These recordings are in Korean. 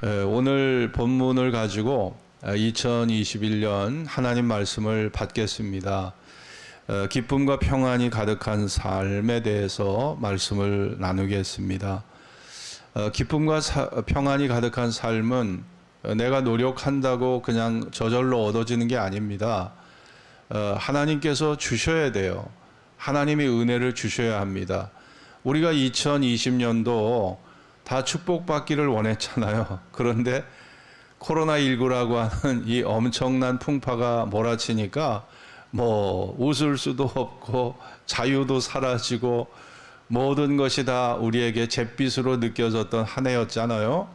오늘 본문을 가지고 2021년 하나님 말씀을 받겠습니다. 기쁨과 평안이 가득한 삶에 대해서 말씀을 나누겠습니다. 기쁨과 평안이 가득한 삶은 내가 노력한다고 그냥 저절로 얻어지는 게 아닙니다. 하나님께서 주셔야 돼요. 하나님이 은혜를 주셔야 합니다. 우리가 2020년도 다 축복받기를 원했잖아요. 그런데 코로나19라고 하는 이 엄청난 풍파가 몰아치니까 웃을 수도 없고 자유도 사라지고 모든 것이 다 우리에게 잿빛으로 느껴졌던 한 해였잖아요.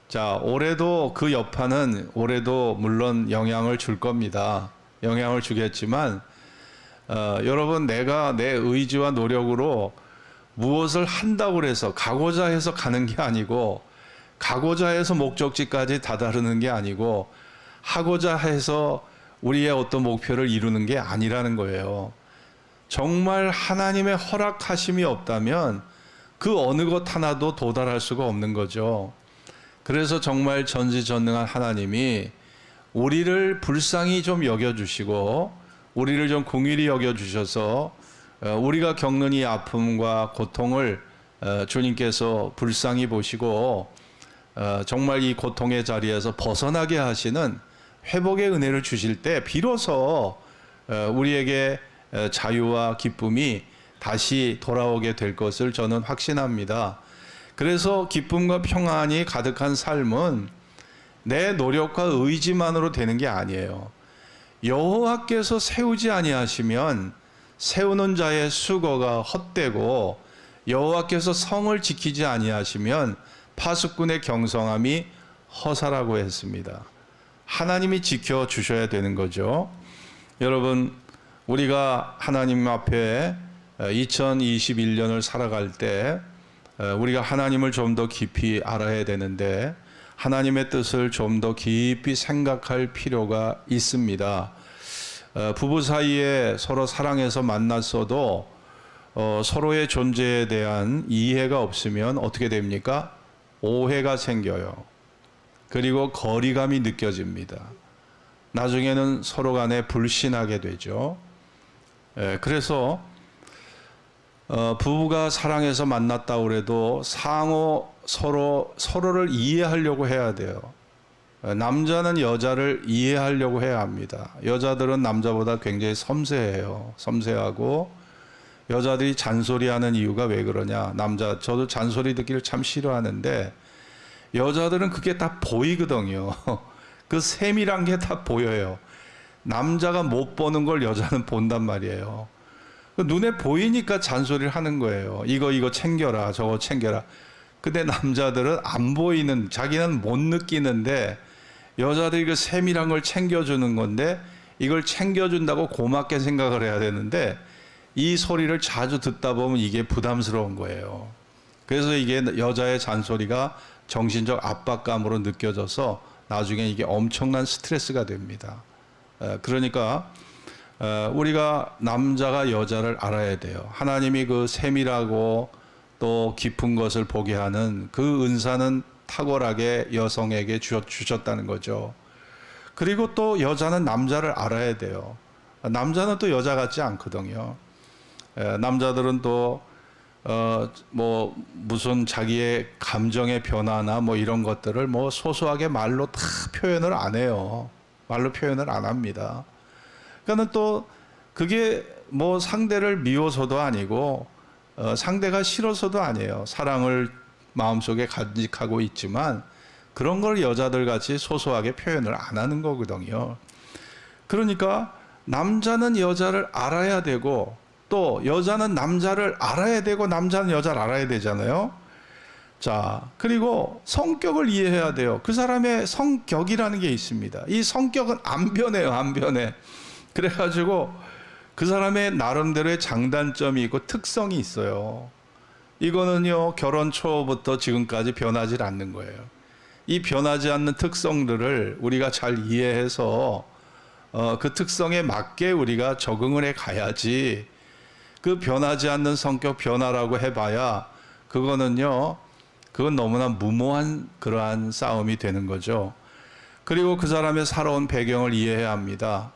자, 올해도 그 여파는 올해도 물론 영향을 줄 겁니다. 영향을 주겠지만 여러분, 내가 내 의지와 노력으로 무엇을 한다고 해서 가고자 해서 가는 게 아니고, 가고자 해서 목적지까지 다다르는 게 아니고, 하고자 해서 우리의 어떤 목표를 이루는 게 아니라는 거예요. 정말 하나님의 허락하심이 없다면 그 어느 것 하나도 도달할 수가 없는 거죠. 그래서 정말 전지전능한 하나님이 우리를 불쌍히 좀 여겨주시고 우리를 좀 긍휼히 여겨주셔서 우리가 겪는 이 아픔과 고통을 주님께서 불쌍히 보시고 정말 이 고통의 자리에서 벗어나게 하시는 회복의 은혜를 주실 때 비로소 우리에게 자유와 기쁨이 다시 돌아오게 될 것을 저는 확신합니다. 그래서 기쁨과 평안이 가득한 삶은 내 노력과 의지만으로 되는 게 아니에요. 여호와께서 세우지 아니하시면 세우는 자의 수고가 헛되고, 여호와께서 성을 지키지 아니하시면 파수꾼의 경성함이 허사라고 했습니다. 하나님이 지켜주셔야 되는 거죠. 여러분, 우리가 하나님 앞에 2021년을 살아갈 때 우리가 하나님을 좀 더 깊이 알아야 되는데, 하나님의 뜻을 좀 더 깊이 생각할 필요가 있습니다. 부부 사이에 서로 사랑해서 만났어도 서로의 존재에 대한 이해가 없으면 어떻게 됩니까? 오해가 생겨요. 그리고 거리감이 느껴집니다. 나중에는 서로 간에 불신하게 되죠. 그래서 부부가 사랑해서 만났다고 해도 상호 서로를 이해하려고 해야 돼요. 남자는 여자를 이해하려고 해야 합니다. 여자들은 남자보다 굉장히 섬세해요. 섬세하고, 여자들이 잔소리하는 이유가 왜 그러냐? 저도 잔소리 듣기를 참 싫어하는데 여자들은 그게 다 보이거든요. 그 세밀한 게 다 보여요. 남자가 못 보는 걸 여자는 본단 말이에요. 눈에 보이니까 잔소리를 하는 거예요. 이거 챙겨라, 저거 챙겨라. 근데 남자들은 안 보이는, 자기는 못 느끼는데 여자들이 그 세밀한 걸 챙겨주는 건데, 이걸 챙겨준다고 고맙게 생각을 해야 되는데 이 소리를 자주 듣다 보면 이게 부담스러운 거예요. 그래서 이게 여자의 잔소리가 정신적 압박감으로 느껴져서 나중에 이게 엄청난 스트레스가 됩니다. 그러니까 우리가 남자가 여자를 알아야 돼요. 하나님이 그 세밀하고 또 깊은 것을 보게 하는 그 은사는 탁월하게 여성에게 주셨다는 거죠. 그리고 또 여자는 남자를 알아야 돼요. 남자는 또 여자 같지 않거든요. 남자들은 또 무슨 자기의 감정의 변화나 이런 것들을 소소하게 말로 다 표현을 안 해요. 말로 표현을 안 합니다. 그러니까 또 그게 상대를 미워서도 아니고 상대가 싫어서도 아니에요. 사랑을 마음속에 간직하고 있지만 그런 걸 여자들 같이 소소하게 표현을 안 하는 거거든요. 그러니까 남자는 여자를 알아야 되고, 또 여자는 남자를 알아야 되고, 남자는 여자를 알아야 되잖아요. 자, 그리고 성격을 이해해야 돼요. 그 사람의 성격이라는 게 있습니다. 이 성격은 안 변해요, 안 변해. 그래가지고 그 사람의 나름대로의 장단점이 있고 특성이 있어요. 이거는요, 결혼 초부터 지금까지 변하지 않는 거예요. 이 변하지 않는 특성들을 우리가 잘 이해해서 그 특성에 맞게 우리가 적응을 해 가야지, 그 변하지 않는 성격 변화라고 해봐야 그거는요, 그건 너무나 무모한 그러한 싸움이 되는 거죠. 그리고 그 사람의 살아온 배경을 이해해야 합니다.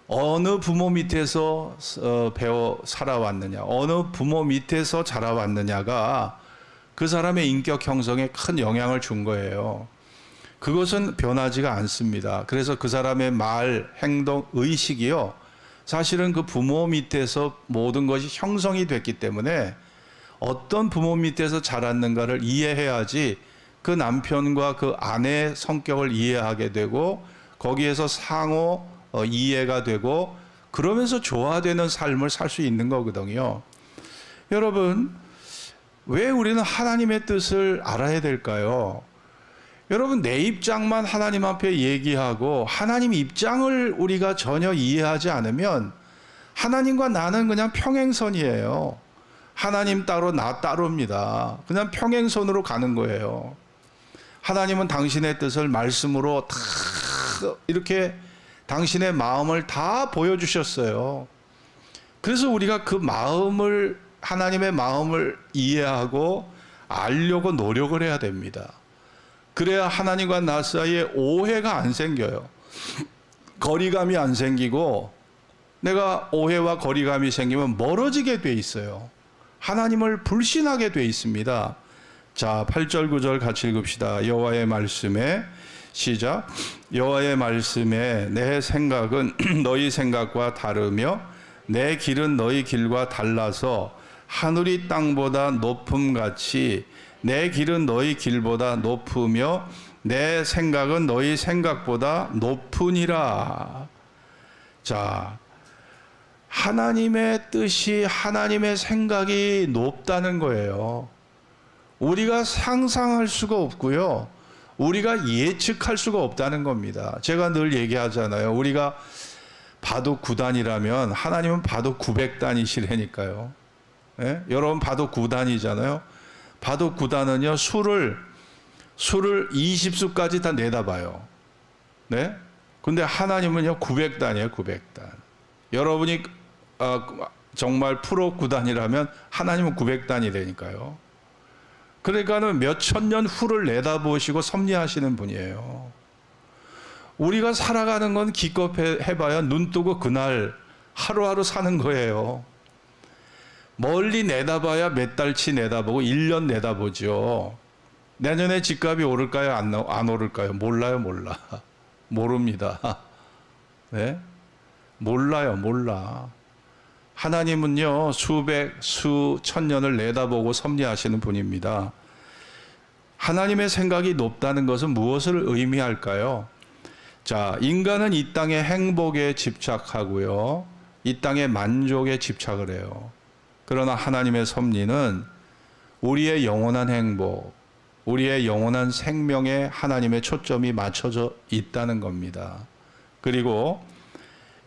어느 부모 밑에서 배워 살아왔느냐, 어느 부모 밑에서 자라왔느냐가 그 사람의 인격 형성에 큰 영향을 준 거예요. 그것은 변하지가 않습니다. 그래서 그 사람의 말, 행동, 의식이요, 사실은 그 부모 밑에서 모든 것이 형성이 됐기 때문에 어떤 부모 밑에서 자랐는가를 이해해야지 그 남편과 그 아내의 성격을 이해하게 되고 거기에서 상호 이해가 되고 그러면서 조화되는 삶을 살 수 있는 거거든요. 여러분, 왜 우리는 하나님의 뜻을 알아야 될까요? 여러분, 내 입장만 하나님 앞에 얘기하고 하나님 입장을 우리가 전혀 이해하지 않으면 하나님과 나는 그냥 평행선이에요. 하나님 따로 나 따로입니다. 그냥 평행선으로 가는 거예요. 하나님은 당신의 뜻을 말씀으로 다 이렇게 당신의 마음을 다 보여주셨어요. 그래서 우리가 그 마음을, 하나님의 마음을 이해하고 알려고 노력을 해야 됩니다. 그래야 하나님과 나 사이에 오해가 안 생겨요. 거리감이 안 생기고, 내가 오해와 거리감이 생기면 멀어지게 돼 있어요. 하나님을 불신하게 돼 있습니다. 자, 8절 9절 같이 읽읍시다. 여호와의 말씀에, 시작. 여호와의 말씀에 내 생각은 너희 생각과 다르며 내 길은 너희 길과 달라서 하늘이 땅보다 높음같이 내 길은 너희 길보다 높으며 내 생각은 너희 생각보다 높으니라. 자, 하나님의 뜻이, 하나님의 생각이 높다는 거예요. 우리가 상상할 수가 없고요, 우리가 예측할 수가 없다는 겁니다. 제가 늘 얘기하잖아요. 우리가 바둑 9단이라면 하나님은 바둑 900단이시라니까요. 예? 여러분, 바둑 9단이잖아요. 바둑 9단은요, 수를 20수까지 다 내다봐요. 네? 근데 하나님은요, 900단이에요, 900단. 여러분이 정말 프로 9단이라면 하나님은 900단이라니까요. 그러니까는 몇 천 년 후를 내다보시고 섭리하시는 분이에요. 우리가 살아가는 건 기껏 해봐야 눈 뜨고 그날 하루하루 사는 거예요. 멀리 내다봐야 몇 달치 내다보고 1년 내다보죠. 내년에 집값이 오를까요? 안 오를까요? 몰라요, 몰라. 모릅니다. 네? 몰라요, 몰라. 하나님은요, 수천 년을 내다보고 섭리하시는 분입니다. 하나님의 생각이 높다는 것은 무엇을 의미할까요? 자, 인간은 이 땅의 행복에 집착하고요, 이 땅의 만족에 집착을 해요. 그러나 하나님의 섭리는 우리의 영원한 행복, 우리의 영원한 생명에 하나님의 초점이 맞춰져 있다는 겁니다. 그리고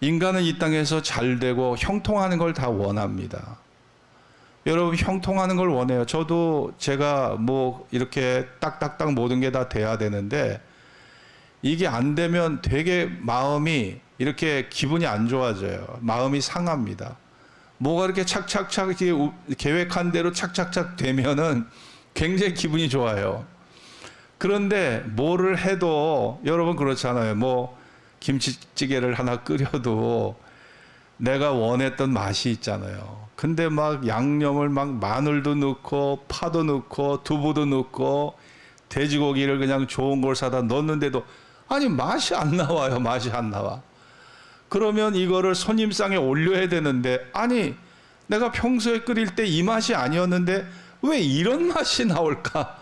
인간은 이 땅에서 잘되고 형통하는 걸 다 원합니다. 여러분, 형통하는 걸 원해요. 저도 제가 뭐 이렇게 딱딱딱 모든 게 다 돼야 되는데 이게 안 되면 되게 마음이 이렇게 기분이 안 좋아져요. 마음이 상합니다. 뭐가 이렇게 착착착 계획한 대로 착착착 되면은 굉장히 기분이 좋아요. 그런데 뭐를 해도 여러분 그렇잖아요. 뭐 김치찌개를 하나 끓여도 내가 원했던 맛이 있잖아요. 근데 막 양념을 막 마늘도 넣고 파도 넣고 두부도 넣고 돼지고기를 그냥 좋은 걸 사다 넣었는데도 아니 맛이 안 나와요. 맛이 안 나와. 그러면 이거를 손님상에 올려야 되는데 아니 내가 평소에 끓일 때 이 맛이 아니었는데 왜 이런 맛이 나올까?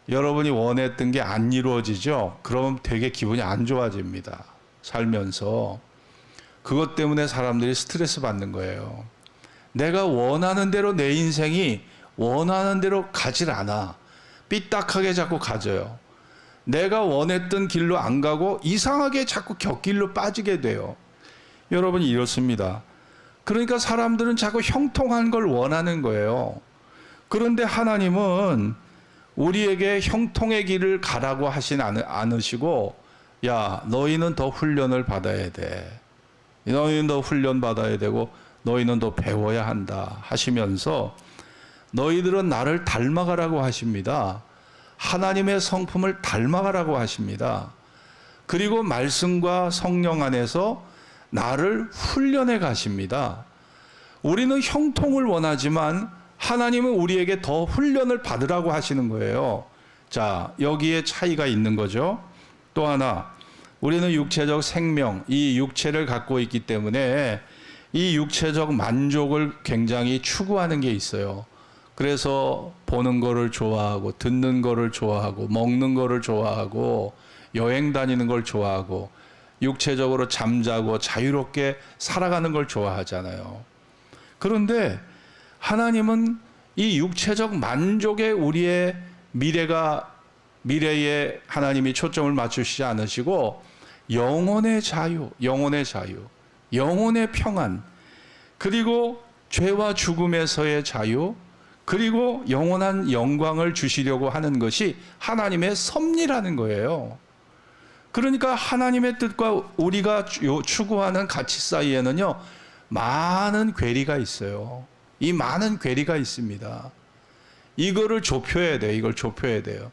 여러분이 원했던 게 안 이루어지죠? 그럼 되게 기분이 안 좋아집니다. 살면서. 그것 때문에 사람들이 스트레스 받는 거예요. 내가 원하는 대로 내 인생이 원하는 대로 가질 않아. 삐딱하게 자꾸 가져요. 내가 원했던 길로 안 가고 이상하게 자꾸 곁길로 빠지게 돼요. 여러분, 이렇습니다. 그러니까 사람들은 자꾸 형통한 걸 원하는 거예요. 그런데 하나님은 우리에게 형통의 길을 가라고 하진 않으시고, 야, 너희는 더 훈련을 받아야 돼. 너희는 더 훈련 받아야 되고, 너희는 더 배워야 한다 하시면서 너희들은 나를 닮아가라고 하십니다. 하나님의 성품을 닮아가라고 하십니다. 그리고 말씀과 성령 안에서 나를 훈련해 가십니다. 우리는 형통을 원하지만 하나님은 우리에게 더 훈련을 받으라고 하시는 거예요. 자, 여기에 차이가 있는 거죠. 또 하나, 우리는 육체적 생명, 이 육체를 갖고 있기 때문에 이 육체적 만족을 굉장히 추구하는 게 있어요. 그래서 보는 거를 좋아하고, 듣는 거를 좋아하고, 먹는 거를 좋아하고, 여행 다니는 걸 좋아하고, 육체적으로 잠자고 자유롭게 살아가는 걸 좋아하잖아요. 그런데 하나님은 이 육체적 만족에 우리의 미래에 하나님이 초점을 맞추시지 않으시고 영혼의 자유, 영혼의 평안, 그리고 죄와 죽음에서의 자유, 그리고 영원한 영광을 주시려고 하는 것이 하나님의 섭리라는 거예요. 그러니까 하나님의 뜻과 우리가 추구하는 가치 사이에는요, 많은 괴리가 있어요. 이 많은 괴리가 있습니다. 이거를 좁혀야 돼요. 이걸 좁혀야 돼요.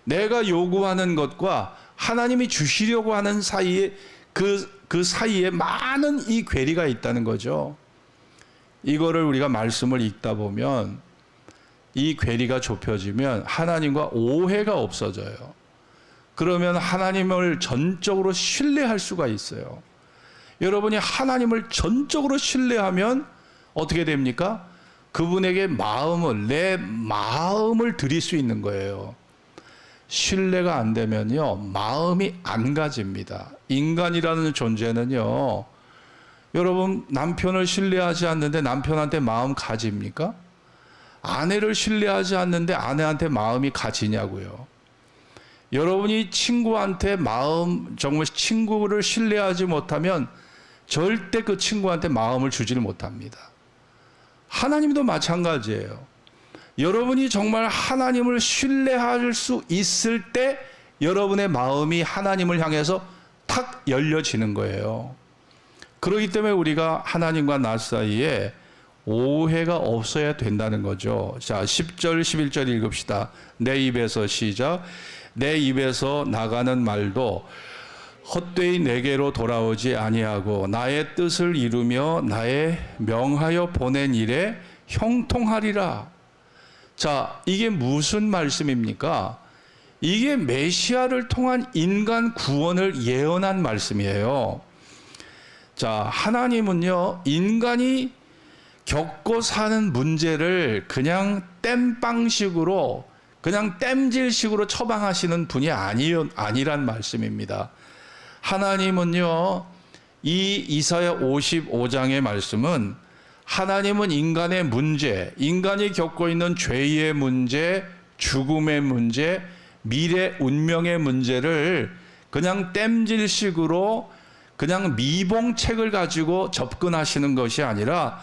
내가 요구하는 것과 하나님이 주시려고 하는 사이에 그 사이에 많은 이 괴리가 있다는 거죠. 이거를 우리가 말씀을 읽다 보면 이 괴리가 좁혀지면 하나님과 오해가 없어져요. 그러면 하나님을 전적으로 신뢰할 수가 있어요. 여러분이 하나님을 전적으로 신뢰하면 어떻게 됩니까? 그분에게 내 마음을 드릴 수 있는 거예요. 신뢰가 안 되면요, 마음이 안 가집니다. 인간이라는 존재는요, 여러분 남편을 신뢰하지 않는데 남편한테 마음 가집니까? 아내를 신뢰하지 않는데 아내한테 마음이 가지냐고요. 여러분이 친구한테 정말 친구를 신뢰하지 못하면 절대 그 친구한테 마음을 주지를 못합니다. 하나님도 마찬가지예요. 여러분이 정말 하나님을 신뢰할 수 있을 때 여러분의 마음이 하나님을 향해서 탁 열려지는 거예요. 그렇기 때문에 우리가 하나님과 나 사이에 오해가 없어야 된다는 거죠. 자, 10절, 11절 읽읍시다. 내 입에서 시작. 내 입에서 나가는 말도 헛되이 내게로 돌아오지 아니하고 나의 뜻을 이루며 나의 명하여 보낸 일에 형통하리라. 자, 이게 무슨 말씀입니까? 이게 메시아를 통한 인간 구원을 예언한 말씀이에요. 자, 하나님은요, 인간이 겪고 사는 문제를 그냥 땜빵식으로, 그냥 땜질식으로 처방하시는 분이 아니란 말씀입니다. 하나님은요, 이 이사야 55장의 말씀은 하나님은 인간의 문제, 인간이 겪고 있는 죄의 문제, 죽음의 문제, 미래 운명의 문제를 그냥 땜질식으로 그냥 미봉책을 가지고 접근하시는 것이 아니라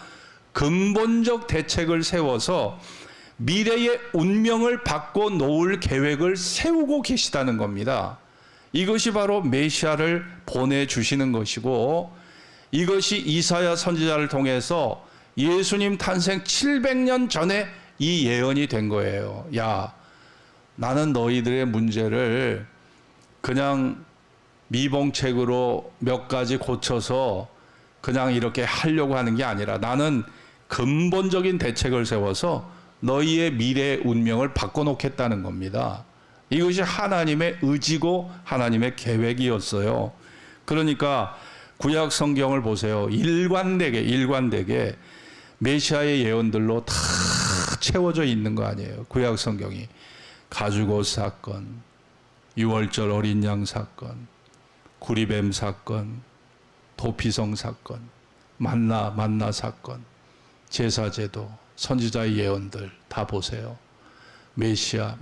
근본적 대책을 세워서 미래의 운명을 바꿔 놓을 계획을 세우고 계시다는 겁니다. 이것이 바로 메시아를 보내주시는 것이고, 이것이 이사야 선지자를 통해서 예수님 탄생 700년 전에 이 예언이 된 거예요. 야, 나는 너희들의 문제를 그냥 미봉책으로 몇 가지 고쳐서 그냥 이렇게 하려고 하는 게 아니라 나는 근본적인 대책을 세워서 너희의 미래의 운명을 바꿔놓겠다는 겁니다. 이것이 하나님의 의지고 하나님의 계획이었어요. 그러니까 구약 성경을 보세요. 일관되게 메시아의 예언들로 다 채워져 있는 거 아니에요. 구약 성경이 가죽옷 사건, 유월절 어린 양 사건, 구리뱀 사건, 도피성 사건, 만나 사건, 제사제도, 선지자의 예언들 다 보세요. 메시아,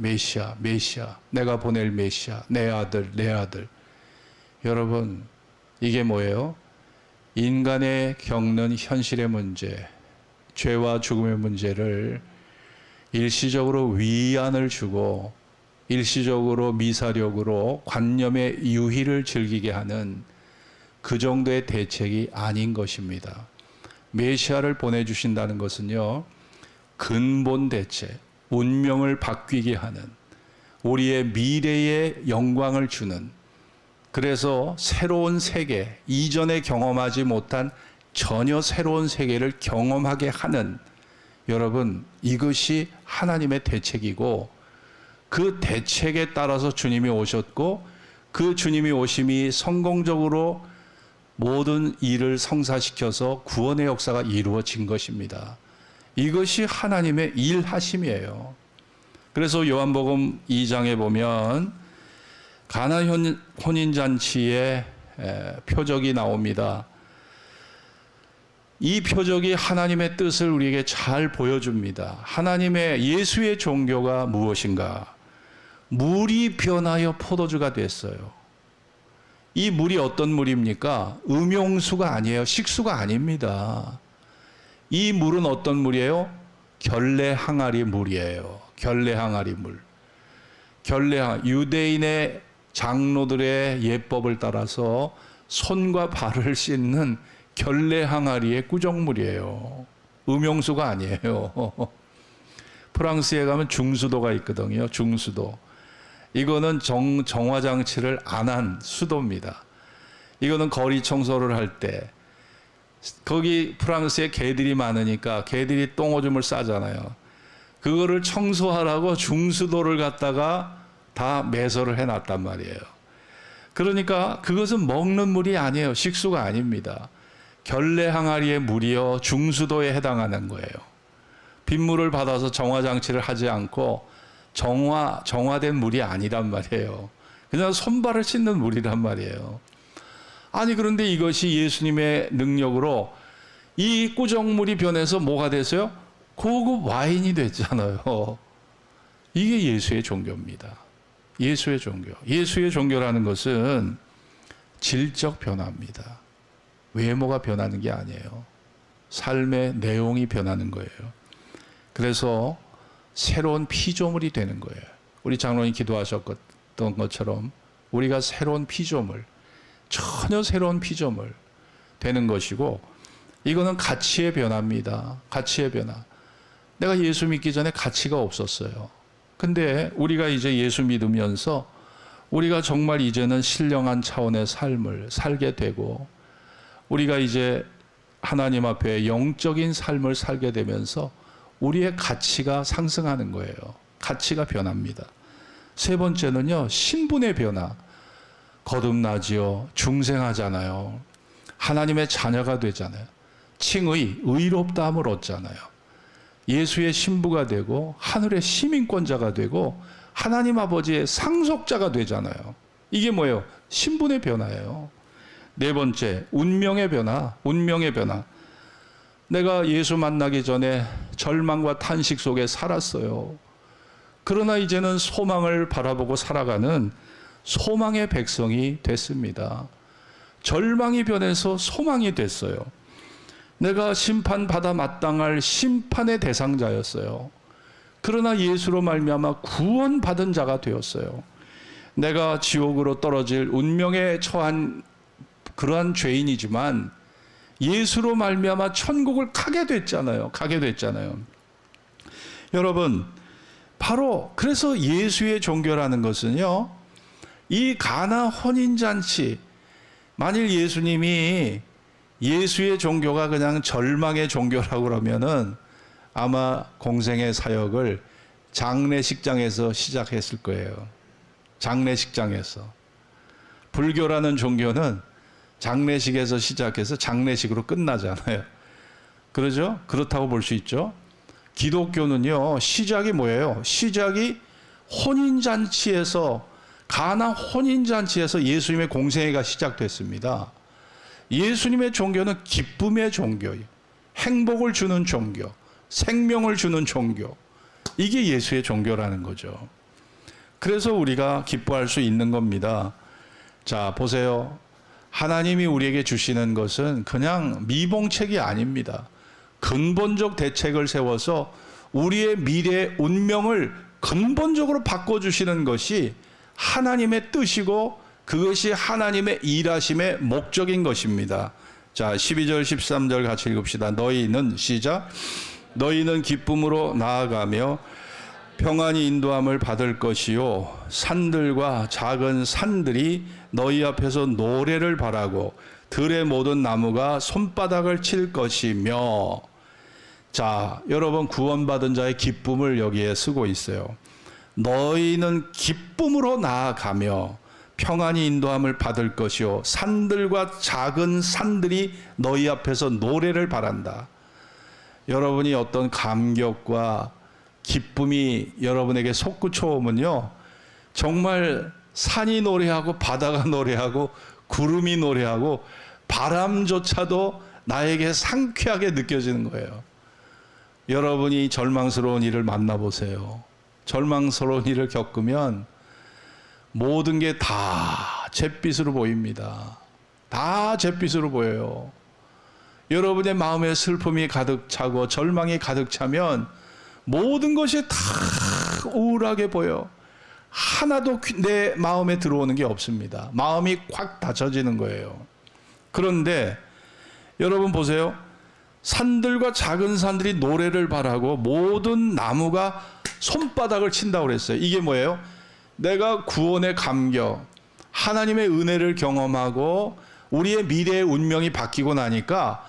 내가 보낼 메시아, 내 아들. 여러분, 이게 뭐예요? 인간의 겪는 현실의 문제, 죄와 죽음의 문제를 일시적으로 위안을 주고 일시적으로 미사력으로 관념의 유희를 즐기게 하는 그 정도의 대책이 아닌 것입니다. 메시아를 보내주신다는 것은요, 근본 대책, 운명을 바뀌게 하는, 우리의 미래에 영광을 주는, 그래서 새로운 세계, 이전에 경험하지 못한 전혀 새로운 세계를 경험하게 하는, 여러분, 이것이 하나님의 대책이고, 그 대책에 따라서 주님이 오셨고, 그 주님이 오심이 성공적으로 모든 일을 성사시켜서 구원의 역사가 이루어진 것입니다. 이것이 하나님의 일하심이에요. 그래서 요한복음 2장에 보면 가나 혼인잔치의 표적이 나옵니다. 이 표적이 하나님의 뜻을 우리에게 잘 보여줍니다. 하나님의 예수의 종교가 무엇인가? 물이 변하여 포도주가 됐어요. 이 물이 어떤 물입니까? 음용수가 아니에요. 식수가 아닙니다. 이 물은 어떤 물이에요? 결례 항아리 물이에요. 결례 항아리 물. 유대인의 장로들의 예법을 따라서 손과 발을 씻는 결례 항아리의 꾸정물이에요. 음용수가 아니에요. 프랑스에 가면 중수도가 있거든요. 중수도. 이거는 정화장치를 안 한 수도입니다. 이거는 거리 청소를 할 때, 거기 프랑스에 개들이 많으니까 개들이 똥오줌을 싸잖아요. 그거를 청소하라고 중수도를 갖다가 다 매설을 해놨단 말이에요. 그러니까 그것은 먹는 물이 아니에요. 식수가 아닙니다. 결례 항아리의 물이요, 중수도에 해당하는 거예요. 빗물을 받아서 정화장치를 하지 않고 정화된 물이 아니란 말이에요. 그냥 손발을 씻는 물이란 말이에요. 아니, 그런데 이것이 예수님의 능력으로 이 꾸정물이 변해서 뭐가 됐어요? 고급 와인이 됐잖아요. 이게 예수의 종교입니다. 예수의 종교. 예수의 종교라는 것은 질적 변화입니다. 외모가 변하는 게 아니에요. 삶의 내용이 변하는 거예요. 그래서 새로운 피조물이 되는 거예요. 우리 장로님 기도하셨던 것처럼 우리가 새로운 피조물, 전혀 새로운 피조물 되는 것이고, 이거는 가치의 변화입니다. 가치의 변화. 내가 예수 믿기 전에 가치가 없었어요. 근데 우리가 이제 예수 믿으면서 우리가 정말 이제는 신령한 차원의 삶을 살게 되고, 우리가 이제 하나님 앞에 영적인 삶을 살게 되면서 우리의 가치가 상승하는 거예요. 가치가 변합니다. 세 번째는요, 신분의 변화. 거듭나지요. 중생하잖아요. 하나님의 자녀가 되잖아요. 칭의, 의롭다함을 얻잖아요. 예수의 신부가 되고 하늘의 시민권자가 되고 하나님 아버지의 상속자가 되잖아요. 이게 뭐예요? 신분의 변화예요. 네 번째, 운명의 변화. 운명의 변화. 내가 예수 만나기 전에 절망과 탄식 속에 살았어요. 그러나 이제는 소망을 바라보고 살아가는 소망의 백성이 됐습니다. 절망이 변해서 소망이 됐어요. 내가 심판받아 마땅할 심판의 대상자였어요. 그러나 예수로 말미암아 구원받은 자가 되었어요. 내가 지옥으로 떨어질 운명에 처한 그러한 죄인이지만 예수로 말미암아 천국을 가게 됐잖아요. 가게 됐잖아요. 여러분, 바로 그래서 예수의 종교라는 것은요, 이 가나 혼인잔치, 만일 예수님이 예수의 종교가 그냥 절망의 종교라고 그러면은 아마 공생의 사역을 장례식장에서 시작했을 거예요. 장례식장에서. 불교라는 종교는 장례식에서 시작해서 장례식으로 끝나잖아요. 그러죠? 그렇다고 볼 수 있죠. 기독교는요, 시작이 뭐예요? 시작이 혼인잔치에서, 가나 혼인잔치에서 예수님의 공생애가 시작됐습니다. 예수님의 종교는 기쁨의 종교예요. 행복을 주는 종교, 생명을 주는 종교. 이게 예수의 종교라는 거죠. 그래서 우리가 기뻐할 수 있는 겁니다. 자, 보세요. 하나님이 우리에게 주시는 것은 그냥 미봉책이 아닙니다. 근본적 대책을 세워서 우리의 미래의 운명을 근본적으로 바꿔주시는 것이 하나님의 뜻이고 그것이 하나님의 일하심의 목적인 것입니다. 자, 12절 13절 같이 읽읍시다. 너희는, 시작. 너희는 기쁨으로 나아가며 평안히 인도함을 받을 것이요 산들과 작은 산들이 너희 앞에서 노래를 바라고 들의 모든 나무가 손바닥을 칠 것이며. 자, 여러분 구원받은 자의 기쁨을 여기에 쓰고 있어요. 너희는 기쁨으로 나아가며 평안히 인도함을 받을 것이요 산들과 작은 산들이 너희 앞에서 노래를 바란다. 여러분이 어떤 감격과 기쁨이 여러분에게 솟구쳐 오면요, 정말 산이 노래하고 바다가 노래하고 구름이 노래하고 바람조차도 나에게 상쾌하게 느껴지는 거예요. 여러분이 절망스러운 일을 만나보세요. 절망스러운 일을 겪으면 모든 게 다 잿빛으로 보입니다. 다 잿빛으로 보여요. 여러분의 마음에 슬픔이 가득 차고 절망이 가득 차면 모든 것이 다 우울하게 보여. 하나도 내 마음에 들어오는 게 없습니다. 마음이 꽉 닫혀지는 거예요. 그런데 여러분 보세요. 산들과 작은 산들이 노래를 바라고 모든 나무가 손바닥을 친다고 그랬어요. 이게 뭐예요? 내가 구원의 감격, 하나님의 은혜를 경험하고 우리의 미래의 운명이 바뀌고 나니까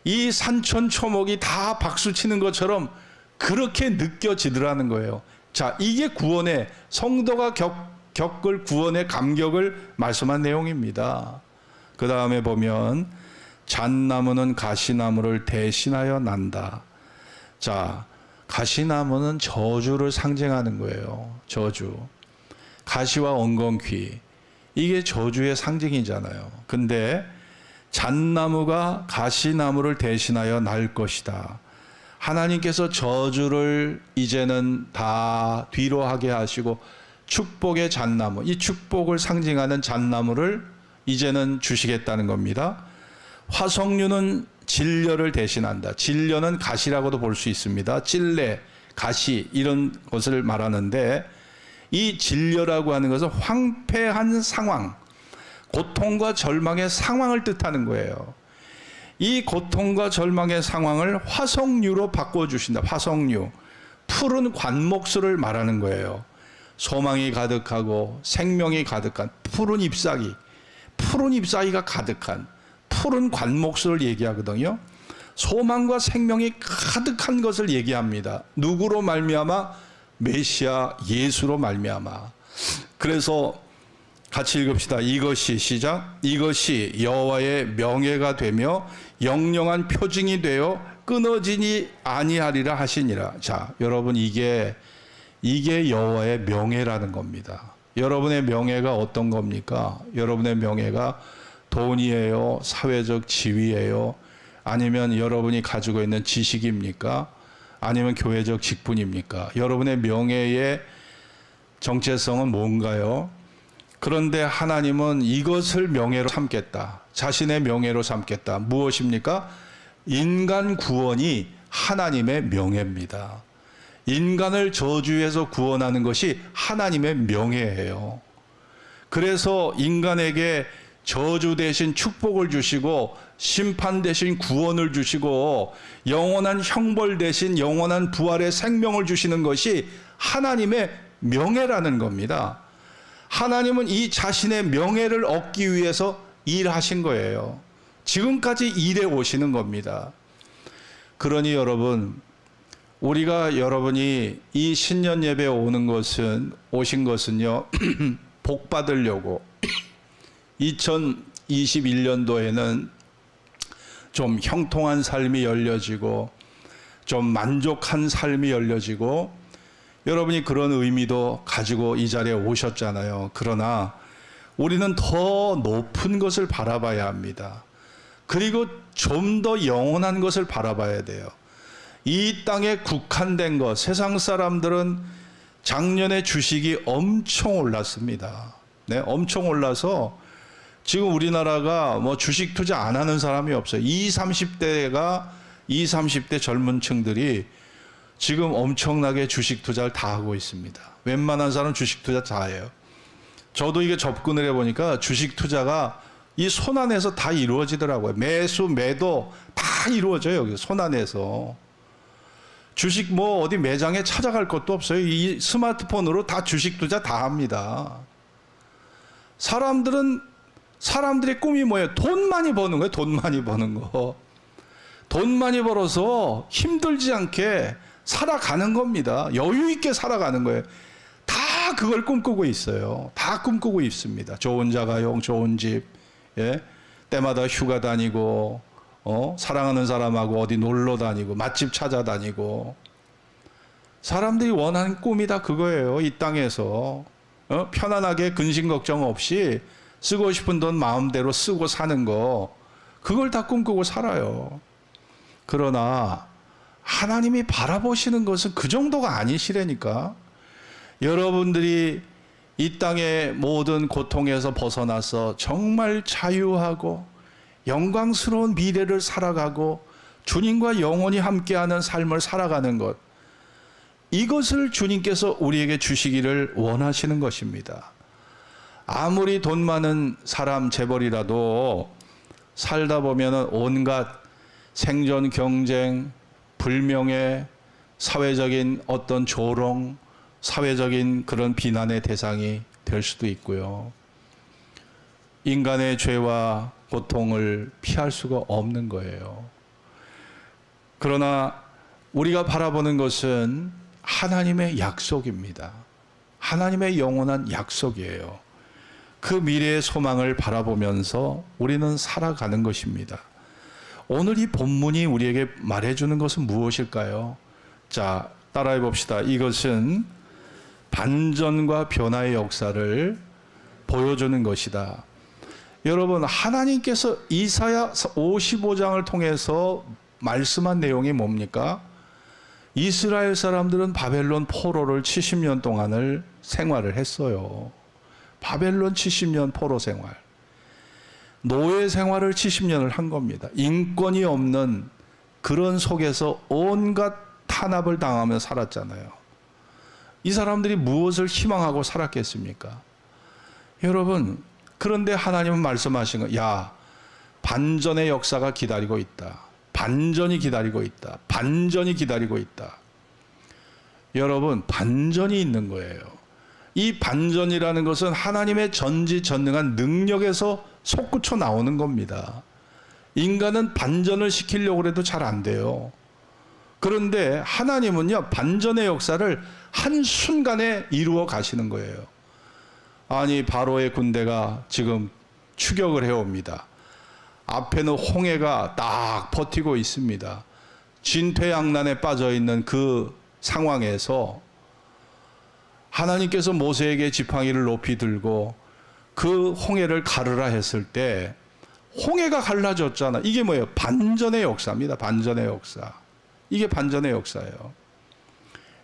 이 산천 초목이 다 박수치는 것처럼 그렇게 느껴지더라는 거예요. 자, 이게 구원의, 성도가 겪을 구원의 감격을 말씀한 내용입니다. 그 다음에 보면 잣나무는 가시나무를 대신하여 난다. 자, 가시나무는 저주를 상징하는 거예요. 저주. 가시와 엉겅퀴, 이게 저주의 상징이잖아요. 근데 잣나무가 가시나무를 대신하여 날 것이다. 하나님께서 저주를 이제는 다 뒤로 하게 하시고 축복의 잣나무, 이 축복을 상징하는 잣나무를 이제는 주시겠다는 겁니다. 화석류는 진려를 대신한다. 진려는 가시라고도 볼 수 있습니다. 찔레, 가시 이런 것을 말하는데, 이 진려라고 하는 것은 황폐한 상황, 고통과 절망의 상황을 뜻하는 거예요. 이 고통과 절망의 상황을 화석류로 바꿔주신다. 화석류, 푸른 관목수를 말하는 거예요. 소망이 가득하고 생명이 가득한 푸른 잎사귀가 가득한 푸른 관목수를 얘기하거든요. 소망과 생명이 가득한 것을 얘기합니다. 누구로 말미암아? 메시아 예수로 말미암아. 그래서 같이 읽읍시다. 이것이, 시작. 이것이 여호와의 명예가 되며 영영한 표징이 되어 끊어지니 아니하리라 하시니라. 자, 여러분 이게 여호와의 명예라는 겁니다. 여러분의 명예가 어떤 겁니까? 여러분의 명예가 돈이에요? 사회적 지위예요? 아니면 여러분이 가지고 있는 지식입니까? 아니면 교회적 직분입니까? 여러분의 명예의 정체성은 뭔가요? 그런데 하나님은 이것을 명예로 삼겠다. 자신의 명예로 삼겠다. 무엇입니까? 인간 구원이 하나님의 명예입니다. 인간을 저주에서 구원하는 것이 하나님의 명예예요. 그래서 인간에게 저주 대신 축복을 주시고 심판 대신 구원을 주시고 영원한 형벌 대신 영원한 부활의 생명을 주시는 것이 하나님의 명예라는 겁니다. 하나님은 이 자신의 명예를 얻기 위해서 일하신 거예요. 지금까지 일해 오시는 겁니다. 그러니 여러분, 우리가 여러분이 이 신년 예배에 오신 것은요, 복 받으려고 2021년도에는 좀 형통한 삶이 열려지고 좀 만족한 삶이 열려지고 여러분이 그런 의미도 가지고 이 자리에 오셨잖아요. 그러나 우리는 더 높은 것을 바라봐야 합니다. 그리고 좀 더 영원한 것을 바라봐야 돼요. 이 땅에 국한된 것, 세상 사람들은 작년에 주식이 엄청 올랐습니다. 네, 엄청 올라서 지금 우리나라가 뭐 주식 투자 안 하는 사람이 없어요. 20, 30대 젊은 층들이 지금 엄청나게 주식 투자를 다 하고 있습니다. 웬만한 사람은 주식 투자 다 해요. 저도 이게 접근을 해보니까 주식 투자가 이 손 안에서 다 이루어지더라고요. 매수, 매도 다 이루어져요. 여기 손 안에서. 주식 뭐 어디 매장에 찾아갈 것도 없어요. 이 스마트폰으로 다 주식 투자 다 합니다. 사람들의 꿈이 뭐예요? 돈 많이 버는 거예요. 돈 많이 버는 거. 돈 많이 벌어서 힘들지 않게 살아가는 겁니다. 여유 있게 살아가는 거예요. 다 그걸 꿈꾸고 있어요. 다 꿈꾸고 있습니다. 좋은 자가용, 좋은 집, 예? 때마다 휴가 다니고, 사랑하는 사람하고 어디 놀러 다니고, 맛집 찾아다니고. 사람들이 원하는 꿈이 다 그거예요. 이 땅에서 편안하게 근심 걱정 없이 쓰고 싶은 돈 마음대로 쓰고 사는 거, 그걸 다 꿈꾸고 살아요. 그러나 하나님이 바라보시는 것은 그 정도가 아니시라니까. 여러분들이 이 땅의 모든 고통에서 벗어나서 정말 자유하고 영광스러운 미래를 살아가고 주님과 영원히 함께하는 삶을 살아가는 것, 이것을 주님께서 우리에게 주시기를 원하시는 것입니다. 아무리 돈 많은 사람 재벌이라도 살다 보면 온갖 생존 경쟁, 불명예, 사회적인 어떤 조롱, 사회적인 그런 비난의 대상이 될 수도 있고요. 인간의 죄와 고통을 피할 수가 없는 거예요. 그러나 우리가 바라보는 것은 하나님의 약속입니다. 하나님의 영원한 약속이에요. 그 미래의 소망을 바라보면서 우리는 살아가는 것입니다. 오늘 이 본문이 우리에게 말해주는 것은 무엇일까요? 자, 따라해 봅시다. 이것은 반전과 변화의 역사를 보여주는 것이다. 여러분, 하나님께서 이사야 55장을 통해서 말씀한 내용이 뭡니까? 이스라엘 사람들은 바벨론 포로를 70년 동안을 생활을 했어요. 바벨론 70년 포로 생활. 노예 생활을 70년을 한 겁니다. 인권이 없는 그런 속에서 온갖 탄압을 당하며 살았잖아요. 이 사람들이 무엇을 희망하고 살았겠습니까? 여러분, 그런데 하나님은 말씀하신 거, 야, 반전의 역사가 기다리고 있다. 반전이 기다리고 있다. 반전이 기다리고 있다. 여러분, 반전이 있는 거예요. 이 반전이라는 것은 하나님의 전지전능한 능력에서 솟구쳐 나오는 겁니다. 인간은 반전을 시키려고 해도 잘 안 돼요. 그런데 하나님은요, 반전의 역사를 한순간에 이루어 가시는 거예요. 아니, 바로의 군대가 지금 추격을 해옵니다. 앞에는 홍해가 딱 버티고 있습니다. 진퇴양난에 빠져 있는 그 상황에서 하나님께서 모세에게 지팡이를 높이 들고 그 홍해를 가르라 했을 때 홍해가 갈라졌잖아. 이게 뭐예요? 반전의 역사입니다. 반전의 역사. 이게 반전의 역사예요.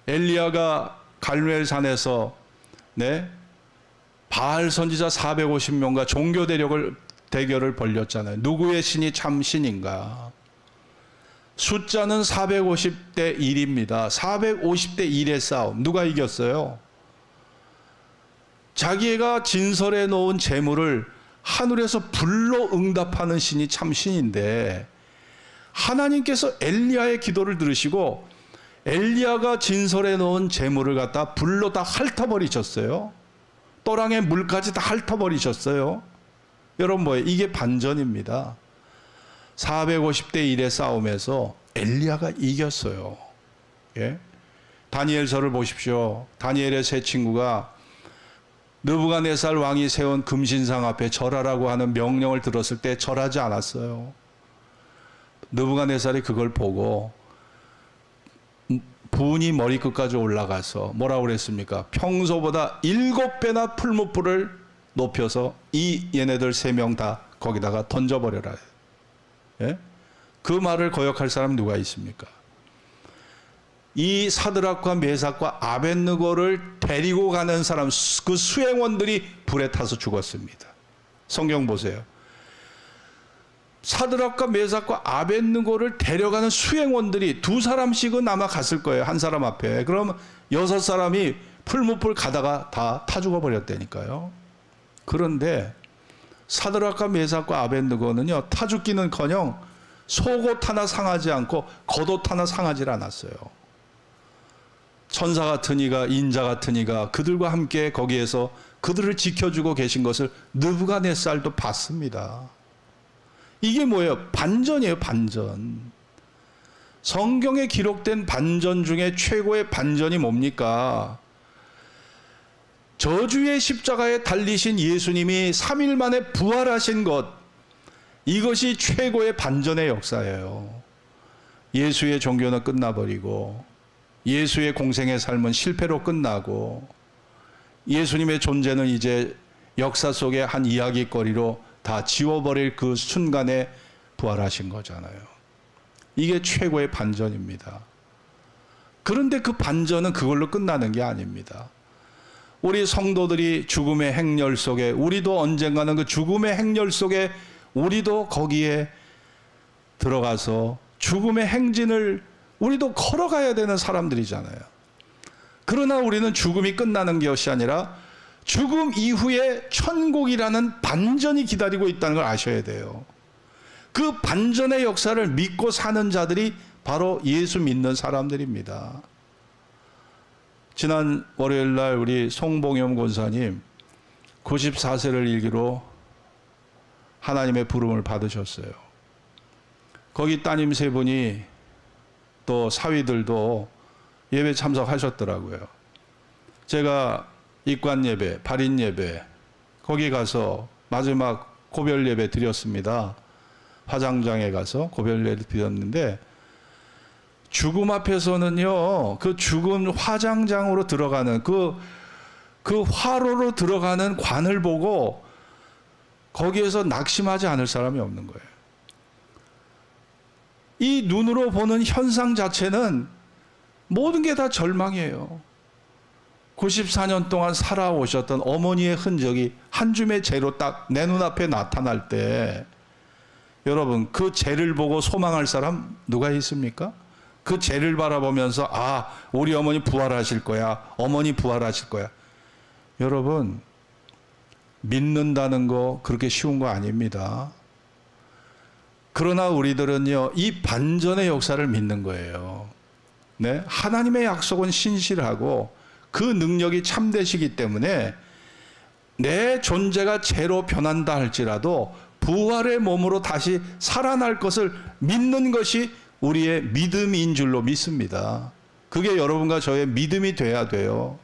엘리야가 갈멜산에서 바알 선지자 450명과 종교 대결을 벌였잖아요. 누구의 신이 참 신인가? 숫자는 450대 1입니다. 450대 1의 싸움. 누가 이겼어요? 자기가 진설해 놓은 재물을 하늘에서 불로 응답하는 신이 참 신인데, 하나님께서 엘리야의 기도를 들으시고 엘리야가 진설해 놓은 재물을 갖다 불로 다 핥아버리셨어요. 또랑의 물까지 다 핥아버리셨어요. 여러분, 뭐예요? 이게 반전입니다. 450대 1의 싸움에서 엘리야가 이겼어요. 예? 다니엘서를 보십시오. 다니엘의 세 친구가 느부갓네살 왕이 세운 금신상 앞에 절하라고 하는 명령을 들었을 때 절하지 않았어요. 느부갓네살이 그걸 보고 분이 머리끝까지 올라가서 뭐라고 그랬습니까? 평소보다 7배나 풀무불을 높여서 얘네들 3명 다 거기다가 던져버려라. 예? 그 말을 거역할 사람 누가 있습니까? 이 사드락과 메삭과 아벳느고를 데리고 가는 사람, 그 수행원들이 불에 타서 죽었습니다. 성경 보세요. 사드락과 메삭과 아벳느고를 데려가는 수행원들이 2사람씩은 아마 갔을 거예요. 한 사람 앞에. 그럼 6사람이 풀무불 가다가 다 타 죽어버렸다니까요. 그런데 사드락과 메삭과 아벳느고는요, 타 죽기는커녕 속옷 하나 상하지 않고 겉옷 하나 상하지 않았어요. 천사 같은 이가, 인자 같은 이가 그들과 함께 거기에서 그들을 지켜주고 계신 것을 느부갓네살도 봤습니다. 이게 뭐예요? 반전이에요, 반전. 성경에 기록된 반전 중에 최고의 반전이 뭡니까? 저주의 십자가에 달리신 예수님이 3일 만에 부활하신 것, 이것이 최고의 반전의 역사예요. 예수의 종교는 끝나버리고, 예수의 공생의 삶은 실패로 끝나고, 예수님의 존재는 이제 역사 속의 한 이야기거리로 다 지워버릴 그 순간에 부활하신 거잖아요. 이게 최고의 반전입니다. 그런데 그 반전은 그걸로 끝나는 게 아닙니다. 우리 성도들이 죽음의 행렬 속에, 우리도 언젠가는 그 죽음의 행렬 속에 우리도 거기에 들어가서 죽음의 행진을 우리도 걸어가야 되는 사람들이잖아요. 그러나 우리는 죽음이 끝나는 것이 아니라 죽음 이후에 천국이라는 반전이 기다리고 있다는 걸 아셔야 돼요. 그 반전의 역사를 믿고 사는 자들이 바로 예수 믿는 사람들입니다. 지난 월요일 날 우리 송봉염 권사님 94세를 일기로 하나님의 부름을 받으셨어요. 거기 따님 세 분이 또 사위들도 예배 참석하셨더라고요. 제가 입관 예배, 발인 예배 거기 가서 마지막 고별 예배 드렸습니다. 화장장에 가서 고별 예배 드렸는데 죽음 앞에서는요, 그 죽음 화장장으로 들어가는 그 화로로 들어가는 관을 보고 거기에서 낙심하지 않을 사람이 없는 거예요. 이 눈으로 보는 현상 자체는 모든 게 다 절망이에요. 94년 동안 살아오셨던 어머니의 흔적이 한 줌의 재로 딱 내 눈앞에 나타날 때 여러분 그 재를 보고 소망할 사람 누가 있습니까? 그 재를 바라보면서 아, 우리 어머니 부활하실 거야. 어머니 부활하실 거야. 여러분 믿는다는 거 그렇게 쉬운 거 아닙니다. 그러나 우리들은요, 이 반전의 역사를 믿는 거예요. 네? 하나님의 약속은 신실하고 그 능력이 참되시기 때문에 내 존재가 재로 변한다 할지라도 부활의 몸으로 다시 살아날 것을 믿는 것이 우리의 믿음인 줄로 믿습니다. 그게 여러분과 저의 믿음이 돼야 돼요.